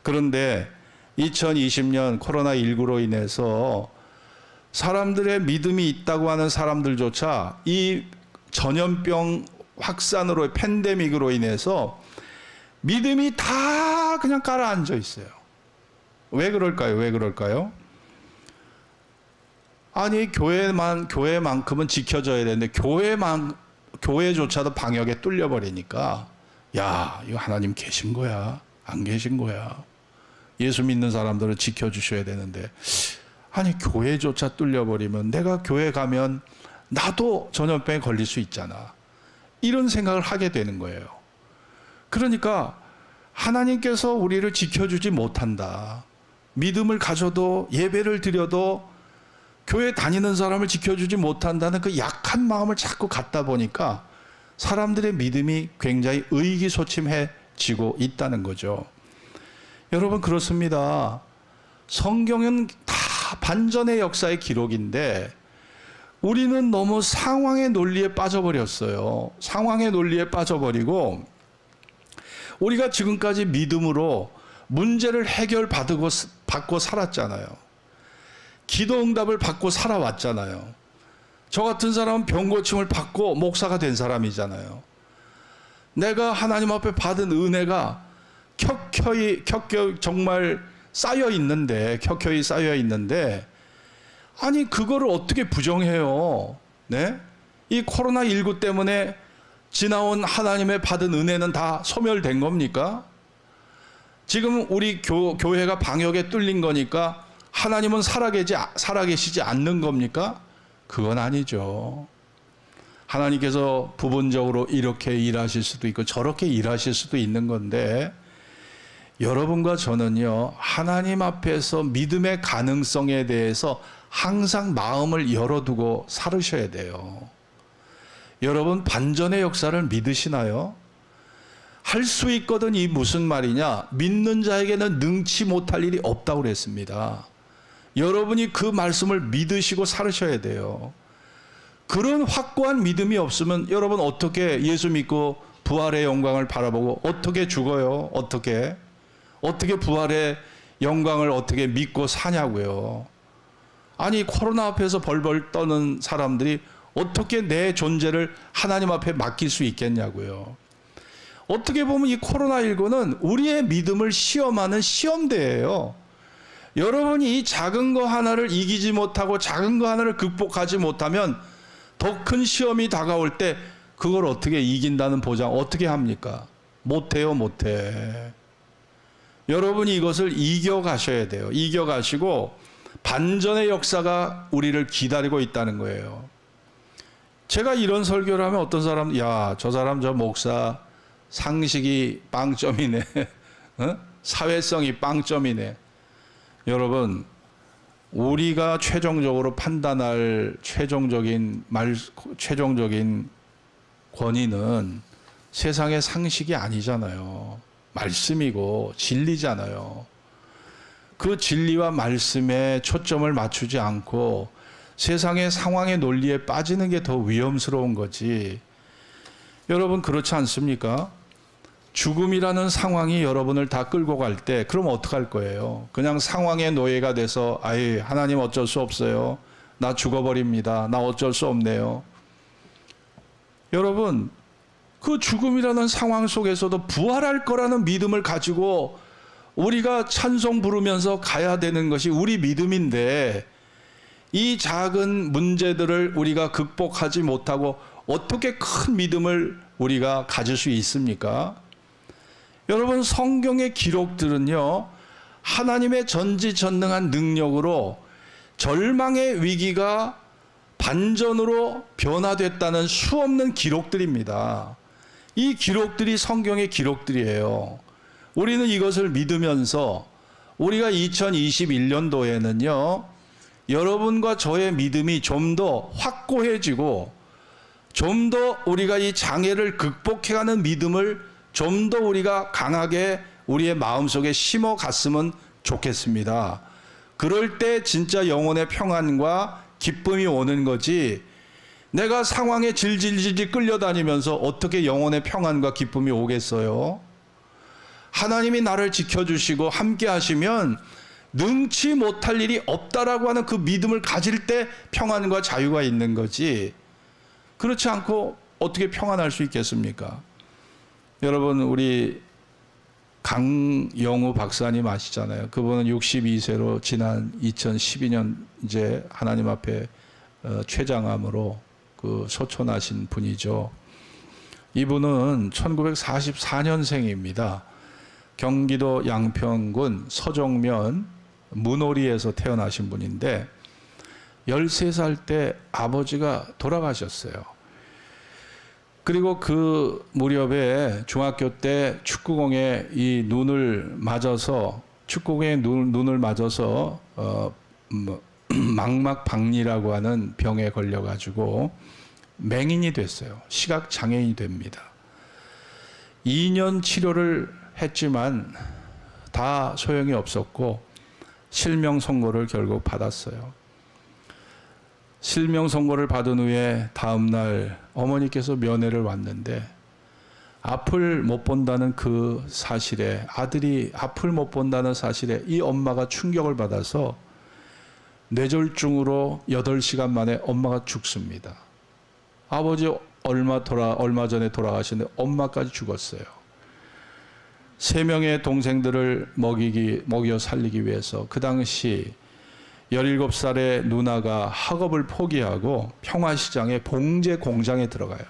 그런데 2020년 코로나19로 인해서 사람들의 믿음이 있다고 하는 사람들조차 이 전염병 확산으로, 팬데믹으로 인해서 믿음이 다 그냥 가라앉아 있어요. 왜 그럴까요? 왜 그럴까요? 아니, 교회만큼은 지켜져야 되는데, 교회조차도 방역에 뚫려버리니까, 야, 이거 하나님 계신 거야? 안 계신 거야? 예수 믿는 사람들은 지켜주셔야 되는데, 아니, 교회조차 뚫려버리면 내가 교회 가면 나도 전염병에 걸릴 수 있잖아. 이런 생각을 하게 되는 거예요. 그러니까 하나님께서 우리를 지켜주지 못한다. 믿음을 가져도 예배를 드려도 교회 다니는 사람을 지켜주지 못한다는 그 약한 마음을 자꾸 갖다 보니까 사람들의 믿음이 굉장히 의기소침해지고 있다는 거죠. 여러분 그렇습니다. 성경은 다 반전의 역사의 기록인데 우리는 너무 상황의 논리에 빠져버렸어요. 상황의 논리에 빠져버리고 우리가 지금까지 믿음으로 문제를 받고 살았잖아요. 기도 응답을 받고 살아왔잖아요. 저 같은 사람은 병 고침을 받고 목사가 된 사람이잖아요. 내가 하나님 앞에 받은 은혜가 켜켜이 정말 켜켜이 쌓여 있는데 아니 그거를 어떻게 부정해요? 네? 이 코로나19 때문에 지나온 하나님의 받은 은혜는 다 소멸된 겁니까? 지금 우리 교회가 방역에 뚫린 거니까 하나님은 살아계시지 않는 겁니까? 그건 아니죠. 하나님께서 부분적으로 이렇게 일하실 수도 있고 저렇게 일하실 수도 있는 건데 여러분과 저는요, 하나님 앞에서 믿음의 가능성에 대해서 항상 마음을 열어두고 살으셔야 돼요. 여러분, 반전의 역사를 믿으시나요? 할 수 있거든. 이 무슨 말이냐? 믿는 자에게는 능치 못할 일이 없다고 그랬습니다. 여러분이 그 말씀을 믿으시고 살으셔야 돼요. 그런 확고한 믿음이 없으면 여러분 어떻게 예수 믿고 부활의 영광을 바라보고 어떻게 죽어요? 어떻게 부활의 영광을 어떻게 믿고 사냐고요. 아니 코로나 앞에서 벌벌 떠는 사람들이 어떻게 내 존재를 하나님 앞에 맡길 수 있겠냐고요. 어떻게 보면 이 코로나19는 우리의 믿음을 시험하는 시험대예요. 여러분이 이 작은 거 하나를 이기지 못하고 작은 거 하나를 극복하지 못하면 더 큰 시험이 다가올 때 그걸 어떻게 이긴다는 보장 어떻게 합니까? 못해요, 못해. 여러분이 이것을 이겨가셔야 돼요. 이겨가시고 반전의 역사가 우리를 기다리고 있다는 거예요. 제가 이런 설교를 하면 어떤 사람, 야, 저 사람 저 목사 상식이 빵점이네. 어? 사회성이 빵점이네. 여러분, 우리가 최종적으로 판단할 최종적인 권위는 세상의 상식이 아니잖아요. 말씀이고 진리잖아요. 그 진리와 말씀에 초점을 맞추지 않고 세상의 상황의 논리에 빠지는 게 더 위험스러운 거지. 여러분 그렇지 않습니까? 죽음이라는 상황이 여러분을 다 끌고 갈 때 그럼 어떡할 거예요? 그냥 상황의 노예가 돼서 아이 하나님 어쩔 수 없어요. 나 죽어버립니다. 나 어쩔 수 없네요. 여러분 그 죽음이라는 상황 속에서도 부활할 거라는 믿음을 가지고 우리가 찬송 부르면서 가야 되는 것이 우리 믿음인데 이 작은 문제들을 우리가 극복하지 못하고 어떻게 큰 믿음을 우리가 가질 수 있습니까? 여러분 성경의 기록들은요 하나님의 전지전능한 능력으로 절망의 위기가 반전으로 변화됐다는 수없는 기록들입니다. 이 기록들이 성경의 기록들이에요. 우리는 이것을 믿으면서 우리가 2021년도에는요 여러분과 저의 믿음이 좀 더 확고해지고 좀 더 우리가 이 장애를 극복해가는 믿음을 좀 더 우리가 강하게 우리의 마음속에 심어갔으면 좋겠습니다. 그럴 때 진짜 영혼의 평안과 기쁨이 오는 거지 내가 상황에 질질질질 끌려다니면서 어떻게 영혼의 평안과 기쁨이 오겠어요? 하나님이 나를 지켜주시고 함께 하시면 능치 못할 일이 없다라고 하는 그 믿음을 가질 때 평안과 자유가 있는 거지 그렇지 않고 어떻게 평안할 수 있겠습니까? 여러분 우리 강영우 박사님 아시잖아요. 그분은 62세로 지난 2012년 이제 하나님 앞에 췌장암으로 그 소천하신 분이죠. 이분은 1944년생입니다. 경기도 양평군 서정면 문오리에서 태어나신 분인데 13살 때 아버지가 돌아가셨어요. 그리고 그 무렵에 중학교 때 축구공에 이 눈을 맞아서 망막박리라고 하는 병에 걸려가지고 맹인이 됐어요. 시각장애인이 됩니다. 2년 치료를 했지만 다 소용이 없었고 실명 선고를 결국 받았어요. 실명 선고를 받은 후에 다음 날 어머니께서 면회를 왔는데 앞을 못 본다는 그 사실에 아들이 앞을 못 본다는 사실에 이 엄마가 충격을 받아서 뇌졸중으로 8시간 만에 엄마가 죽습니다. 아버지 얼마 전에 돌아가시는데 엄마까지 죽었어요. 3명의 동생들을 먹여 살리기 위해서 그 당시 17살의 누나가 학업을 포기하고 평화시장의 봉제 공장에 들어가요.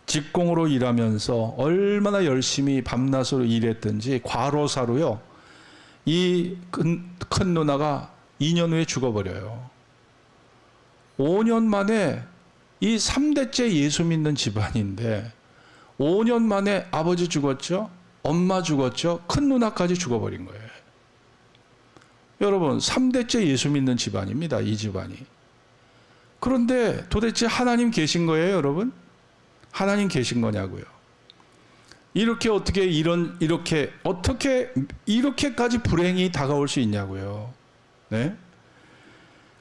직공으로 일하면서 얼마나 열심히 밤낮으로 일했든지 과로사로요. 이 큰 누나가 2년 후에 죽어버려요. 5년 만에 이 3대째 예수 믿는 집안인데 5년 만에 아버지 죽었죠. 엄마 죽었죠. 큰 누나까지 죽어버린 거예요. 여러분 3대째 예수 믿는 집안입니다. 이 집안이. 그런데 도대체 하나님 계신 거예요, 여러분? 하나님 계신 거냐고요. 이렇게 이렇게까지 불행이 다가올 수 있냐고요. 네?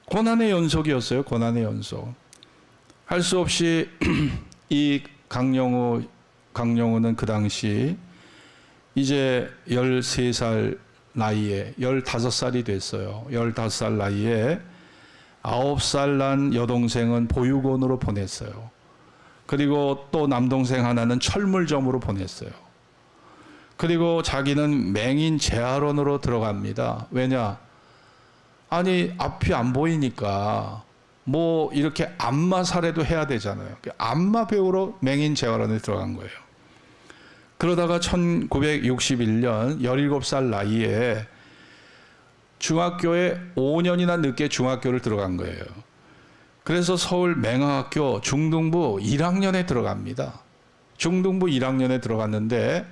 고난의 연속이었어요. 고난의 연속. 할 수 없이 이 강영우는 그 당시 이제 13살 나이에 15살이 됐어요. 15살 나이에 9살 난 여동생은 보육원으로 보냈어요. 그리고 또 남동생 하나는 철물점으로 보냈어요. 그리고 자기는 맹인 재활원으로 들어갑니다. 왜냐? 아니, 앞이 안 보이니까 뭐 이렇게 안마 사례도 해야 되잖아요. 안마 배우러 맹인 재활원에 들어간 거예요. 그러다가 1961년 17살 나이에 중학교에 5년이나 늦게 중학교를 들어간 거예요. 그래서 서울 맹하학교 중등부 1학년에 들어갑니다. 중등부 1학년에 들어갔는데,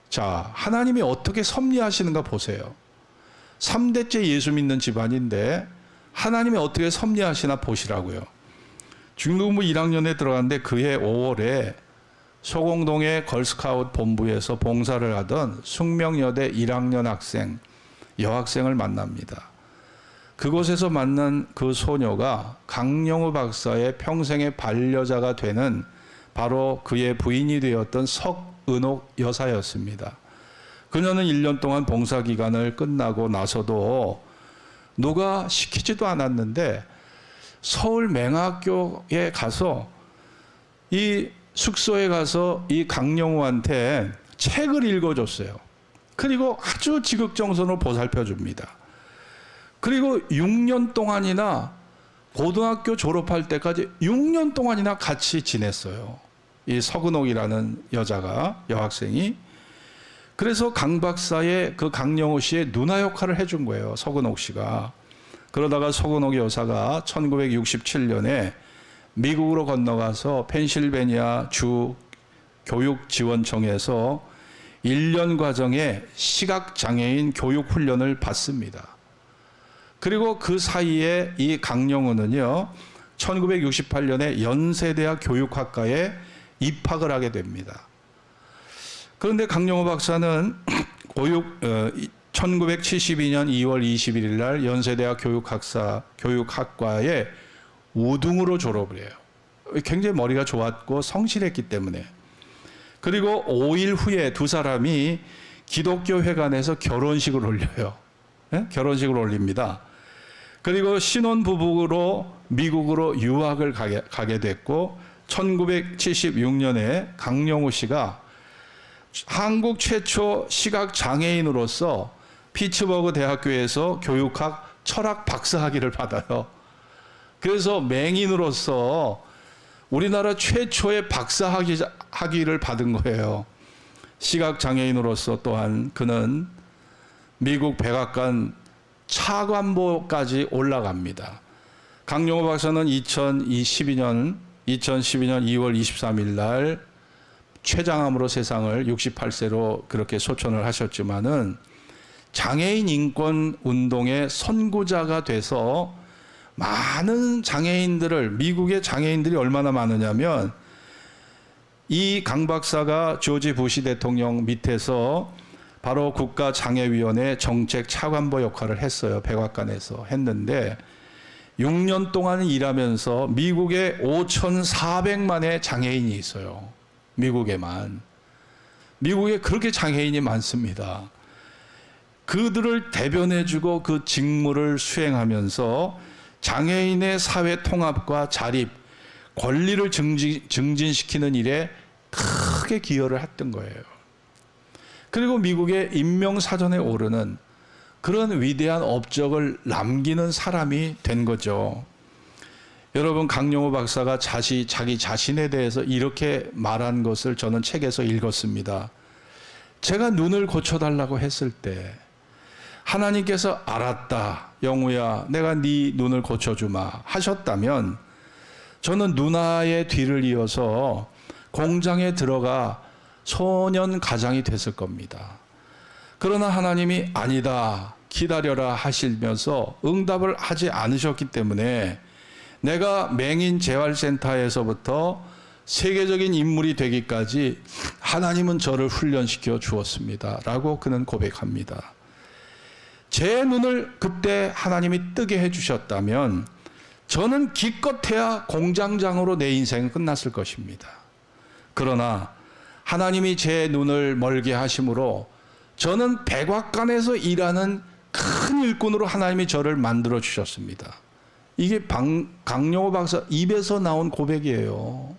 자, 하나님이 어떻게 섭리하시는가 보세요. 3대째 예수 믿는 집안인데 하나님이 어떻게 섭리하시나 보시라고요. 중등부 1학년에 들어갔는데 그해 5월에 소공동의 걸스카우트 본부에서 봉사를 하던 숙명여대 1학년 학생, 여학생을 만납니다. 그곳에서 만난 그 소녀가 강영우 박사의 평생의 반려자가 되는 바로 그의 부인이 되었던 석은옥 여사였습니다. 그녀는 1년 동안 봉사기간을 끝나고 나서도 누가 시키지도 않았는데 서울 맹학교에 가서 이 숙소에 가서 이 강영우한테 책을 읽어줬어요. 그리고 아주 지극정성으로 보살펴 줍니다. 그리고 6년 동안이나 고등학교 졸업할 때까지 6년 동안이나 같이 지냈어요. 이 석은옥이라는 여자가, 여학생이. 그래서 강 박사의 그 강영우 씨의 누나 역할을 해준 거예요. 석은옥 씨가. 그러다가 석은옥 여사가 1967년에 미국으로 건너가서 펜실베니아 주 교육지원청에서 1년 과정의 시각장애인 교육 훈련을 받습니다. 그리고 그 사이에 이 강영우는요, 1968년에 연세대학 교육학과에 입학을 하게 됩니다. 그런데 강영우 박사는 1972년 2월 21일 날 연세대학 교육학과에 우등으로 졸업을 해요. 굉장히 머리가 좋았고 성실했기 때문에. 그리고 5일 후에 두 사람이 기독교 회관에서 결혼식을 올려요. 네? 결혼식을 올립니다. 그리고 신혼부부로 미국으로 유학을 가게 됐고 1976년에 강영우 씨가 한국 최초 시각장애인으로서 피츠버그 대학교에서 교육학 철학 박사학위를 받아요. 그래서 맹인으로서 우리나라 최초의 박사학위를 받은 거예요. 시각장애인으로서 또한 그는 미국 백악관 차관보까지 올라갑니다. 강영우 박사는 2012년 2월 23일 날 췌장암으로 세상을 68세로 그렇게 소천을 하셨지만은 장애인 인권 운동의 선구자가 돼서 많은 장애인들을, 미국의 장애인들이 얼마나 많으냐면 이 강 박사가 조지 부시 대통령 밑에서 바로 국가장애위원회 정책 차관보 역할을 했어요. 백악관에서 했는데 6년 동안 일하면서 미국에 5,400만의 장애인이 있어요. 미국에만. 미국에 그렇게 장애인이 많습니다. 그들을 대변해주고 그 직무를 수행하면서 장애인의 사회 통합과 자립, 권리를 증진시키는 일에 크게 기여를 했던 거예요. 그리고 미국의 인명사전에 오르는 그런 위대한 업적을 남기는 사람이 된 거죠. 여러분, 강영우 박사가 자기 자신에 대해서 이렇게 말한 것을 저는 책에서 읽었습니다. 제가 눈을 고쳐달라고 했을 때 하나님께서 알았다, 영우야, 내가 네 눈을 고쳐주마 하셨다면 저는 누나의 뒤를 이어서 공장에 들어가 소년 가장이 됐을 겁니다. 그러나 하나님이 아니다, 기다려라 하시면서 응답을 하지 않으셨기 때문에 내가 맹인 재활센터에서부터 세계적인 인물이 되기까지 하나님은 저를 훈련시켜 주었습니다. 라고 그는 고백합니다. 제 눈을 그때 하나님이 뜨게 해주셨다면 저는 기껏해야 공장장으로 내 인생은 끝났을 것입니다. 그러나 하나님이 제 눈을 멀게 하심으로 저는 백악관에서 일하는 큰 일꾼으로 하나님이 저를 만들어 주셨습니다. 이게 강영호 박사 입에서 나온 고백이에요.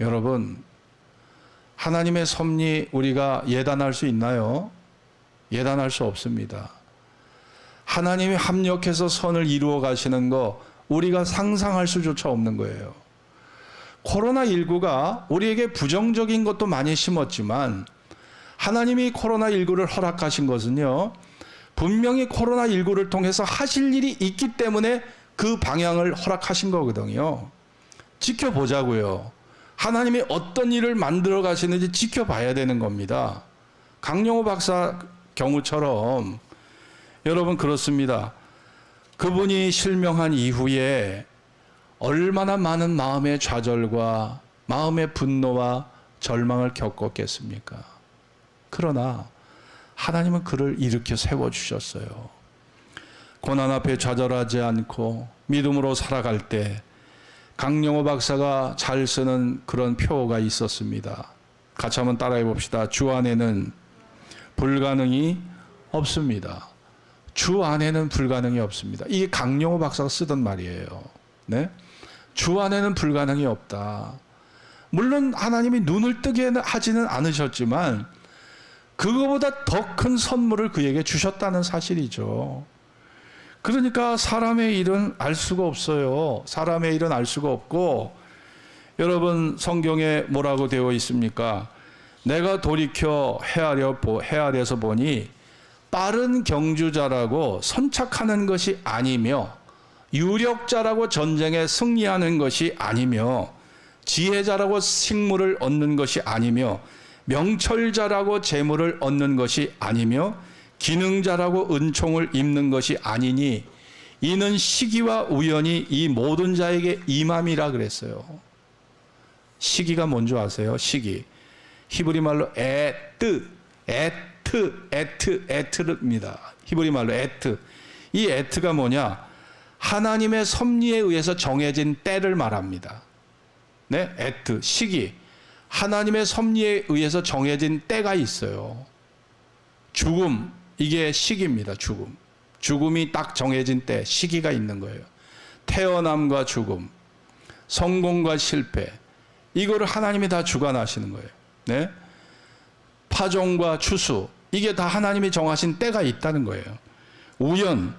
여러분, 하나님의 섭리 우리가 예단할 수 있나요? 예단할 수 없습니다. 하나님이 합력해서 선을 이루어 가시는 거 우리가 상상할 수조차 없는 거예요. 코로나19가 우리에게 부정적인 것도 많이 심었지만 하나님이 코로나19를 허락하신 것은요, 분명히 코로나19를 통해서 하실 일이 있기 때문에 그 방향을 허락하신 거거든요. 지켜보자고요. 하나님이 어떤 일을 만들어 가시는지 지켜봐야 되는 겁니다. 강영호 박사 경우처럼 여러분 그렇습니다. 그분이 실명한 이후에 얼마나 많은 마음의 좌절과 마음의 분노와 절망을 겪었겠습니까? 그러나 하나님은 그를 일으켜 세워주셨어요. 고난 앞에 좌절하지 않고 믿음으로 살아갈 때 강영호 박사가 잘 쓰는 그런 표어가 있었습니다. 같이 한번 따라해 봅시다. 주 안에는 불가능이 없습니다. 주 안에는 불가능이 없습니다. 이게 강영호 박사가 쓰던 말이에요. 네? 주 안에는 불가능이 없다. 물론 하나님이 눈을 뜨게 하지는 않으셨지만 그거보다 더 큰 선물을 그에게 주셨다는 사실이죠. 그러니까 사람의 일은 알 수가 없어요. 사람의 일은 알 수가 없고, 여러분 성경에 뭐라고 되어 있습니까? 내가 돌이켜 헤아려서 보니 빠른 경주자라고 선착하는 것이 아니며 유력자라고 전쟁에 승리하는 것이 아니며 지혜자라고 식물을 얻는 것이 아니며 명철자라고 재물을 얻는 것이 아니며 기능자라고 은총을 입는 것이 아니니 이는 시기와 우연이 이 모든 자에게 임함이라 그랬어요. 시기가 뭔지 아세요? 시기. 히브리 말로 에트입니다. 히브리 말로 에트. 이 에트가 뭐냐? 하나님의 섭리에 의해서 정해진 때를 말합니다. 네, 에트, 시기. 하나님의 섭리에 의해서 정해진 때가 있어요. 죽음, 이게 시기입니다. 죽음. 죽음이 딱 정해진 때, 시기가 있는 거예요. 태어남과 죽음, 성공과 실패, 이거를 하나님이 다 주관하시는 거예요. 네? 파종과 추수, 이게 다 하나님이 정하신 때가 있다는 거예요. 우연,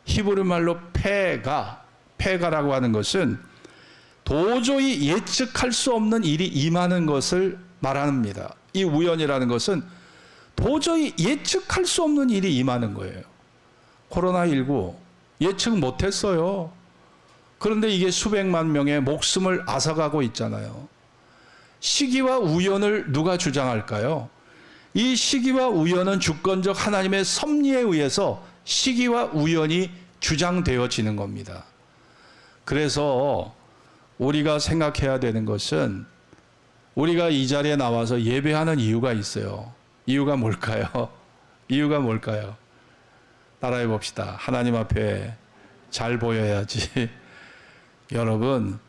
히브리 말로 폐가라고 하는 것은 도저히 예측할 수 없는 일이 임하는 것을 말합니다. 이 우연이라는 것은 도저히 예측할 수 없는 일이 임하는 거예요. 코로나19 예측 못했어요. 그런데 이게 수백만 명의 목숨을 앗아가고 있잖아요. 시기와 우연을 누가 주장할까요? 이 시기와 우연은 주권적 하나님의 섭리에 의해서 시기와 우연이 주장되어지는 겁니다. 그래서 우리가 생각해야 되는 것은 우리가 이 자리에 나와서 예배하는 이유가 있어요. 이유가 뭘까요? 이유가 뭘까요? 따라해 봅시다. 하나님 앞에 잘 보여야지. 여러분,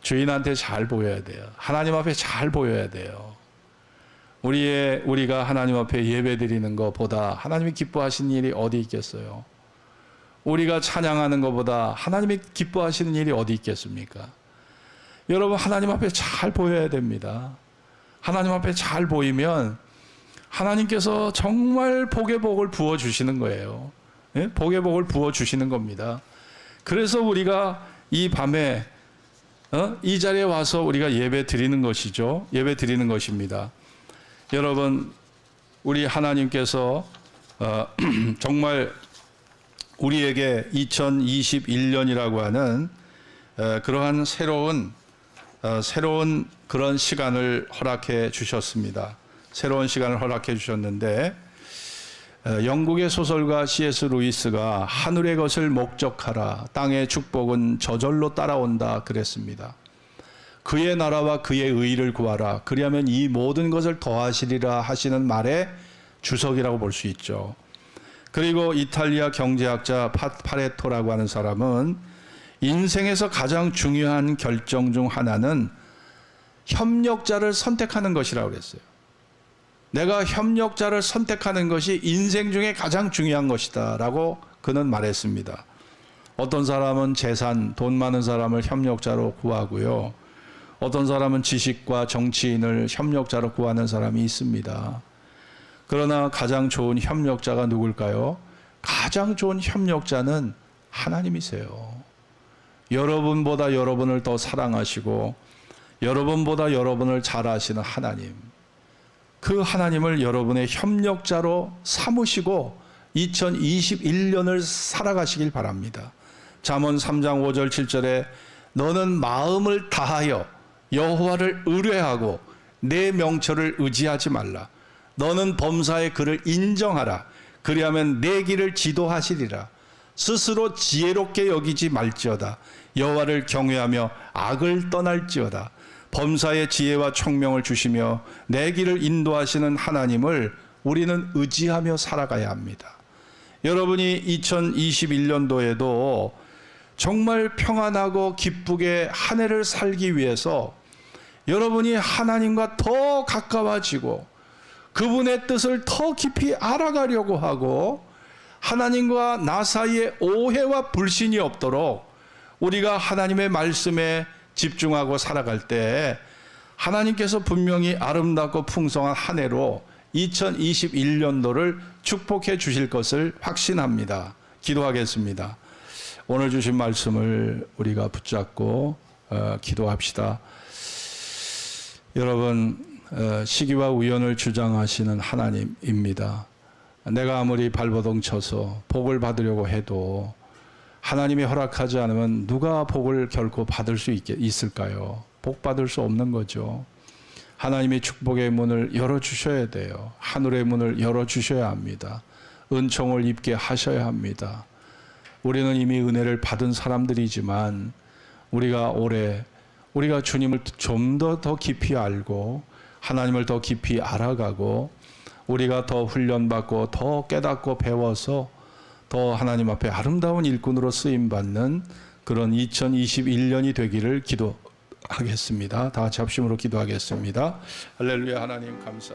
주인한테 잘 보여야 돼요. 하나님 앞에 잘 보여야 돼요. 우리가 하나님 앞에 예배 드리는 것보다 하나님이 기뻐하시는 일이 어디 있겠어요? 우리가 찬양하는 것보다 하나님이 기뻐하시는 일이 어디 있겠습니까? 여러분, 하나님 앞에 잘 보여야 됩니다. 하나님 앞에 잘 보이면 하나님께서 정말 복의 복을 부어주시는 거예요. 예? 복의 복을 부어주시는 겁니다. 그래서 우리가 이 밤에 이 자리에 와서 우리가 예배 드리는 것이죠. 예배 드리는 것입니다. 여러분, 우리 하나님께서 정말 우리에게 2021년이라고 하는 그러한 새로운 그런 시간을 허락해 주셨습니다. 새로운 시간을 허락해 주셨는데, 영국의 소설가 C.S. 루이스가 하늘의 것을 목적하라, 땅의 축복은 저절로 따라온다 그랬습니다. 그의 나라와 그의 의를 구하라. 그리하면 이 모든 것을 더하시리라 하시는 말의 주석이라고 볼 수 있죠. 그리고 이탈리아 경제학자 파레토라고 하는 사람은 인생에서 가장 중요한 결정 중 하나는 협력자를 선택하는 것이라고 그랬어요. 내가 협력자를 선택하는 것이 인생 중에 가장 중요한 것이다 라고 그는 말했습니다. 어떤 사람은 재산, 돈 많은 사람을 협력자로 구하고요. 어떤 사람은 지식과 정치인을 협력자로 구하는 사람이 있습니다. 그러나 가장 좋은 협력자가 누굴까요? 가장 좋은 협력자는 하나님이세요. 여러분보다 여러분을 더 사랑하시고 여러분보다 여러분을 잘 아시는 하나님. 그 하나님을 여러분의 협력자로 삼으시고 2021년을 살아가시길 바랍니다. 잠언 3장 5절 7절에 너는 마음을 다하여 여호와를 의뢰하고 내 명철을 의지하지 말라. 너는 범사의 그를 인정하라. 그리하면 내 길을 지도하시리라. 스스로 지혜롭게 여기지 말지어다. 여호와를 경외하며 악을 떠날지어다. 범사의 지혜와 총명을 주시며 내 길을 인도하시는 하나님을 우리는 의지하며 살아가야 합니다. 여러분이 2021년도에도 정말 평안하고 기쁘게 한 해를 살기 위해서 여러분이 하나님과 더 가까워지고 그분의 뜻을 더 깊이 알아가려고 하고 하나님과 나 사이에 오해와 불신이 없도록 우리가 하나님의 말씀에 집중하고 살아갈 때 하나님께서 분명히 아름답고 풍성한 한 해로 2021년도를 축복해 주실 것을 확신합니다. 기도하겠습니다. 오늘 주신 말씀을 우리가 붙잡고 기도합시다. 여러분, 시기와 우연을 주장하시는 하나님입니다. 내가 아무리 발버둥 쳐서 복을 받으려고 해도 하나님이 허락하지 않으면 누가 복을 결코 받을 수 있을까요? 복 받을 수 없는 거죠. 하나님이 축복의 문을 열어주셔야 돼요. 하늘의 문을 열어주셔야 합니다. 은총을 입게 하셔야 합니다. 우리는 이미 은혜를 받은 사람들이지만 우리가 주님을 좀 더 깊이 알고 하나님을 더 깊이 알아가고 우리가 더 훈련받고 더 깨닫고 배워서 더 하나님 앞에 아름다운 일꾼으로 쓰임받는 그런 2021년이 되기를 기도하겠습니다. 다 같이 합심으로 기도하겠습니다. 할렐루야. 하나님 감사.